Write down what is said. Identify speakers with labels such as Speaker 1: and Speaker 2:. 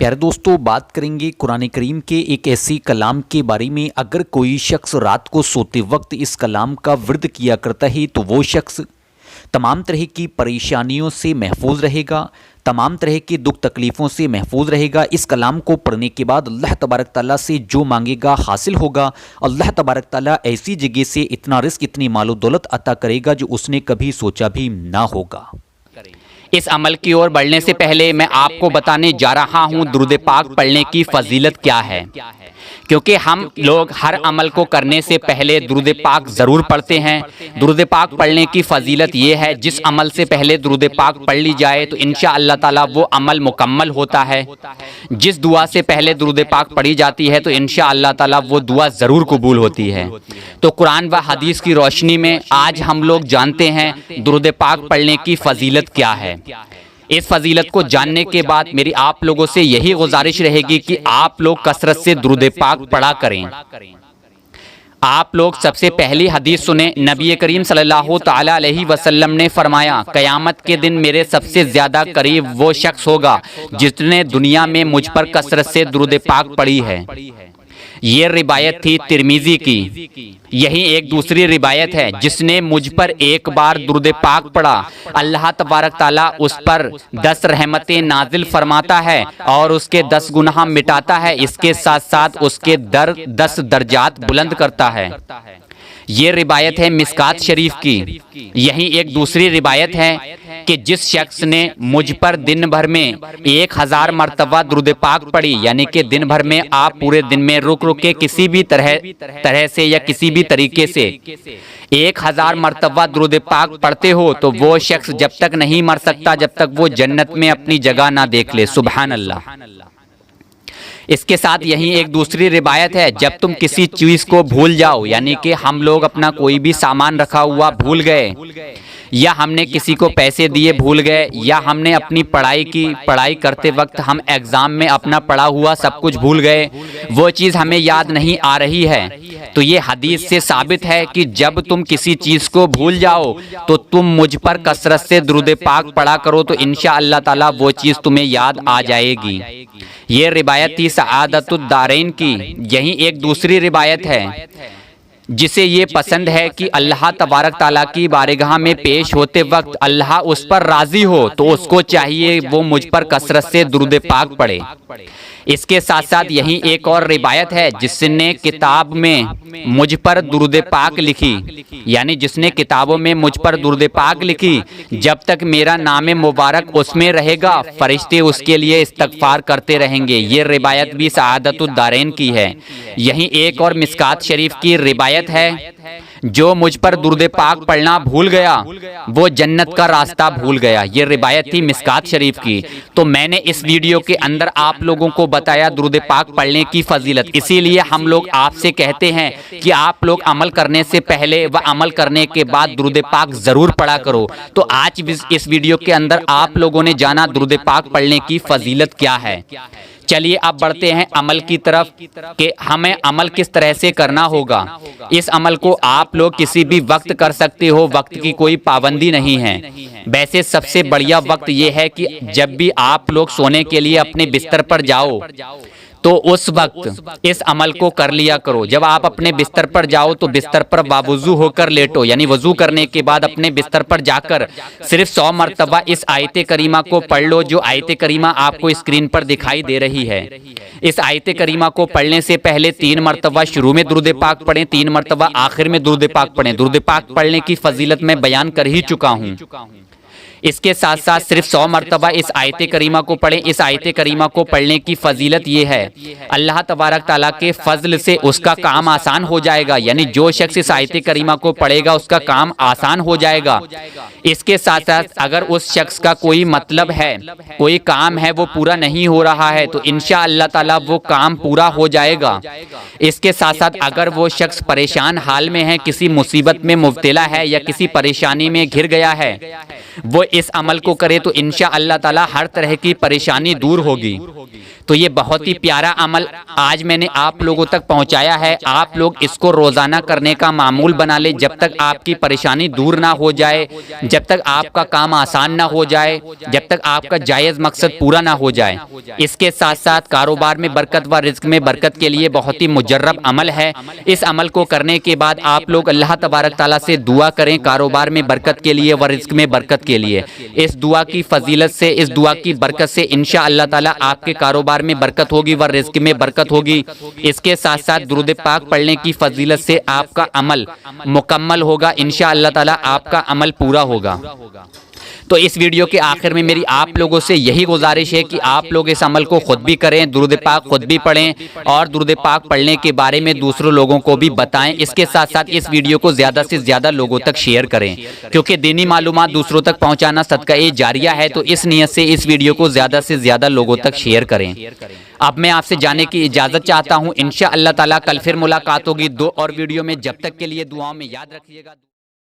Speaker 1: پیارے دوستو، بات کریں گے قرآن کریم کے ایک ایسی کلام کے بارے میں۔ اگر کوئی شخص رات کو سوتے وقت اس کلام کا ورد کیا کرتا ہے تو وہ شخص تمام طرح کی پریشانیوں سے محفوظ رہے گا، تمام طرح کے دکھ تکلیفوں سے محفوظ رہے گا۔ اس کلام کو پڑھنے کے بعد اللہ تبارک تعالیٰ سے جو مانگے گا حاصل ہوگا۔ اللہ تبارک تعالیٰ ایسی جگہ سے اتنا رزق، اتنی مال و دولت عطا کرے گا جو اس نے کبھی سوچا بھی نہ ہوگا۔
Speaker 2: اس عمل کی اور بڑھنے سے پہلے میں آپ کو بتانے جا رہا ہوں درود پاک پڑھنے کی فضیلت کیا ہے، کیونکہ ہم لوگ ہر عمل کو کرنے سے پہلے درود پاک ضرور پڑھتے ہیں۔ درود پاک پڑھنے کی فضیلت یہ ہے، جس عمل سے پہلے درود پاک پڑھ لی جائے تو انشاءاللہ تعالی وہ عمل مکمل ہوتا ہے۔ جس دعا سے پہلے درود پاک پڑھی جاتی ہے تو انشاءاللہ تعالی وہ دعا ضرور قبول ہوتی ہے۔ تو قرآن و حدیث کی روشنی میں آج ہم لوگ جانتے ہیں درود پاک پڑھنے کی فضیلت کیا ہے۔ اس فضیلت کو جاننے کے بعد میری آپ لوگوں سے یہی گزارش رہے گی کہ آپ لوگ کثرت سے درود پاک پڑھا کریں۔ آپ لوگ سب سے پہلی حدیث سنیں۔ نبی کریم صلی اللہ تعالی علیہ وسلم نے فرمایا، قیامت کے دن میرے سب سے زیادہ قریب وہ شخص ہوگا جس نے دنیا میں مجھ پر کثرت سے درود پاک پڑھی ہے۔ یہ روایت تھی ترمذی کی۔ یہی ایک دوسری روایت ہے، جس نے مجھ پر ایک بار درود پاک پڑھا، اللہ تبارک تعالیٰ اس پر 10 رحمتیں نازل فرماتا ہے اور اس کے 10 گناہ مٹاتا ہے، اس کے ساتھ ساتھ اس کے 10 درجات بلند کرتا ہے۔ یہ روایت ہے مشکات شریف کی۔ یہی ایک دوسری روایت ہے کہ جس شخص نے مجھ پر دن بھر میں 1000 مرتبہ درود پاک پڑھی، یعنی کہ دن بھر میں آپ پورے دن میں رک کے کسی بھی طرح سے یا کسی بھی طریقے سے 1000 مرتبہ درود پاک پڑھتے ہو تو وہ شخص جب تک نہیں مر سکتا جب تک وہ جنت میں اپنی جگہ نہ دیکھ لے۔ سبحان اللہ۔ اس کے ساتھ یہی ایک دوسری روایت ہے، جب تم کسی چیز کو بھول جاؤ، یعنی کہ ہم لوگ اپنا کوئی بھی سامان رکھا ہوا بھول گئے، یا ہم نے کسی کو پیسے دیے بھول گئے، یا ہم نے اپنی پڑھائی کرتے وقت ہم ایگزام میں اپنا پڑھا ہوا سب کچھ بھول گئے، وہ چیز ہمیں یاد نہیں آ رہی ہے، تو یہ حدیث سے ثابت ہے کہ جب تم کسی چیز کو بھول جاؤ تو تم مجھ پر کثرت سے درود پاک پڑھا کرو تو انشاءاللہ تعالی وہ چیز تمہیں یاد آ جائے گی۔ یہ روایت تھی سعادت الدارین کی۔ یہی ایک دوسری روایت ہے، جسے یہ پسند ہے کہ اللہ تبارک تعالیٰ کی بارگاہ میں پیش ہوتے وقت اللہ اس پر راضی ہو تو اس کو چاہیے وہ مجھ پر کثرت سے درود پاک پڑھے۔ اس کے ساتھ ساتھ یہی ایک اور روایت ہے، جس نے کتاب میں مجھ پر درود پاک لکھی، یعنی جس نے کتابوں میں مجھ پر درود پاک لکھی، جب تک میرا نام مبارک اس میں رہے گا فرشتے اس کے لیے استغفار کرتے رہیں گے۔ یہ روایت بھی سعادت الدارین کی ہے۔ یہی ایک اور مشکات شریف کی روایت ہے، جو مجھ پر درود پاک پڑھنا بھول گیا وہ جنت کا راستہ بھول گیا۔ یہ روایت تھی مشکات شریف کی۔ تو میں نے اس ویڈیو کے اندر آپ لوگوں کو بتایا درود پاک پڑھنے کی فضیلت، اسی لیے ہم لوگ آپ سے کہتے ہیں کہ آپ لوگ عمل کرنے سے پہلے و عمل کرنے کے بعد درود پاک ضرور پڑھا کرو۔ تو آج اس ویڈیو کے اندر آپ لوگوں نے جانا درود پاک پڑھنے کی فضیلت کیا ہے۔ چلیے اب بڑھتے ہیں عمل کی طرف کہ ہمیں عمل کس طرح سے کرنا ہوگا۔ اس عمل کو آپ لوگ کسی بھی وقت کر سکتے ہو، وقت کی کوئی پابندی نہیں ہے۔ ویسے سب سے بڑھیا وقت یہ ہے کہ جب بھی آپ لوگ سونے کے لیے اپنے بستر پر جاؤ تو اس وقت اس عمل کو کر لیا کرو۔ جب آپ اپنے بستر پر جاؤ تو بستر پر باوضو ہو کر لیٹو، یعنی وضو کرنے کے بعد اپنے بستر پر جا کر صرف 100 مرتبہ اس آیت کریمہ کو پڑھ لو، جو آیت کریمہ آپ کو اسکرین پر دکھائی دے رہی ہے۔ اس آیت کریمہ کو پڑھنے سے پہلے 3 مرتبہ شروع میں درود پاک پڑھیں، 3 مرتبہ آخر میں درود پاک پڑھیں۔ درود پاک پڑھنے کی فضیلت میں بیان کر ہی چکا ہوں۔ اس کے ساتھ ساتھ صرف 100 مرتبہ اس آیت کریمہ کو پڑھیں۔ اس آیت کریمہ کو پڑھنے کی فضیلت یہ ہے، اللہ تبارک تعالیٰ کے فضل سے اس کا کام آسان ہو جائے گا، یعنی جو شخص اس آیت کریمہ کو پڑھے گا اس کا کام آسان ہو جائے گا۔ اس کے ساتھ ساتھ اگر اس شخص کا کوئی مطلب ہے، کوئی کام ہے وہ پورا نہیں ہو رہا ہے تو انشاءاللہ تعالیٰ وہ کام پورا ہو جائے گا۔ اس کے ساتھ ساتھ اگر وہ شخص پریشان حال میں ہے، کسی مصیبت میں مبتلا ہے یا کسی پریشانی میں گھر گیا ہے، وہ اس عمل کو کرے تو انشاءاللہ تعالی ہر طرح کی پریشانی دور ہوگی۔ تو یہ بہت ہی پیارا عمل آج میں نے آپ لوگوں تک پہنچایا ہے. آپ لوگ اس کو روزانہ کرنے کا معمول بنا لیں جب تک آپ کی پریشانی دور نہ ہو جائے, جب تک آپ کا کام آسان نہ ہو جائے, جب تک آپ کا جائز مقصد پورا نہ ہو جائے. اس کے ساتھ ساتھ کاروبار میں برکت و رزق میں برکت کے لیے بہت ہی مجرب عمل ہے. اس عمل کو کرنے کے بعد آپ لوگ اللہ تبارک تعالیٰ سے دعا کریں کاروبار میں برکت کے لیے و رزق میں برکت کے لیے. اس دعا کی فضیلت سے, اس دعا کی برکت سے انشاء اللہ تعالیٰ آپ کے کاروبار میں برکت ہوگی و رزق میں برکت ہوگی. اس کے ساتھ ساتھ درود پاک پڑھنے کی فضیلت سے آپ کا عمل مکمل ہوگا, انشاء اللہ تعالیٰ آپ کا عمل پورا ہوگا. تو اس ویڈیو کے آخر میں میری آپ لوگوں سے یہی گزارش ہے کہ آپ لوگ اس عمل کو خود بھی کریں, درود پاک خود بھی پڑھیں اور درود پاک پڑھنے کے بارے میں دوسروں لوگوں کو بھی بتائیں. اس کے ساتھ ساتھ اس ویڈیو کو زیادہ سے زیادہ لوگوں تک شیئر کریں, کیونکہ دینی معلومات دوسروں تک پہنچانا صدقہ جاریہ ہے. تو اس نیت سے اس ویڈیو کو زیادہ سے زیادہ لوگوں تک شیئر کریں. اب میں آپ سے جانے کی اجازت چاہتا ہوں. انشاء اللہ تعالیٰ کل پھر ملاقات ہوگی 2 اور ویڈیو میں. جب تک کے لیے دعاؤں میں یاد رکھیے گا.